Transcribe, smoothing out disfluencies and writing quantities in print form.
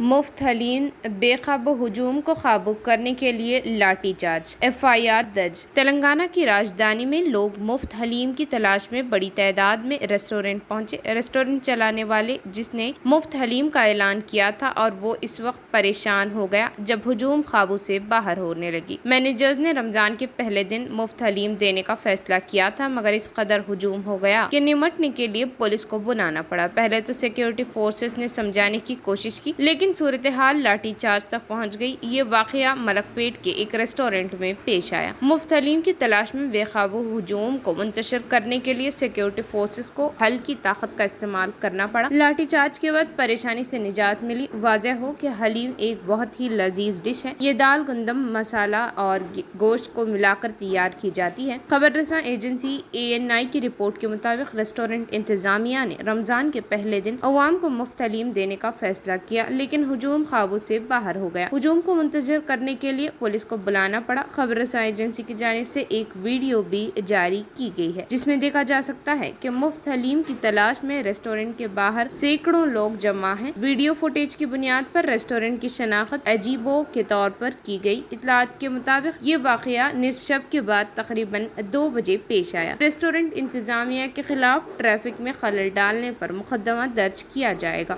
مفت حلیم بے قابو ہجوم کو قابو کرنے کے لیے لاٹھی چارج، FIR درج۔ تلنگانہ کی راجدھانی میں لوگ مفت حلیم کی تلاش میں بڑی تعداد میں ریسٹورنٹ پہنچے۔ ریسٹورنٹ چلانے والے جس نے مفت حلیم کا اعلان کیا تھا اور وہ اس وقت پریشان ہو گیا جب ہجوم قابو سے باہر ہونے لگی۔ مینیجرز نے رمضان کے پہلے دن مفت حلیم دینے کا فیصلہ کیا تھا مگر اس قدر ہجوم ہو گیا کہ نمٹنے کے لیے پولیس کو بلانا پڑا۔ پہلے تو سیکورٹی فورسز نے سمجھانے کی کوشش کی لیکن صورتحال لاٹھی چارج تک پہنچ گئی۔ یہ واقعہ ملک پیٹ کے ایک ریسٹورنٹ میں پیش آیا۔ مفت حلیم کی تلاش میں بے قابو ہجوم کو منتشر کرنے کے لیے سیکورٹی فورسز کو ہلکی طاقت کا استعمال کرنا پڑا۔ لاٹھی چارج کے بعد پریشانی سے نجات ملی۔ واضح ہو کہ حلیم ایک بہت ہی لذیذ ڈش ہے۔ یہ دال، گندم، مسالہ اور گوشت کو ملا کر تیار کی جاتی ہے۔ خبر رساں ایجنسی ANI کی رپورٹ کے مطابق ریسٹورنٹ انتظامیہ نے رمضان کے پہلے دن عوام کو مفت حلیم دینے کا فیصلہ کیا لیکن ہجوم قابو سے باہر ہو گیا۔ ہجوم کو منتشر کرنے کے لیے پولیس کو بلانا پڑا۔ خبر رساں ایجنسی کی جانب سے ایک ویڈیو بھی جاری کی گئی ہے جس میں دیکھا جا سکتا ہے کہ مفت حلیم کی تلاش میں ریسٹورنٹ کے باہر سینکڑوں لوگ جمع ہیں۔ ویڈیو فوٹیج کی بنیاد پر ریسٹورنٹ کی شناخت اجیبو کے طور پر کی گئی۔ اطلاعات کے مطابق یہ واقعہ نصف شب کے بعد تقریباً 2 بجے پیش آیا۔ ریسٹورنٹ انتظامیہ کے خلاف ٹریفک میں خلل ڈالنے پر مقدمہ درج کیا جائے گا۔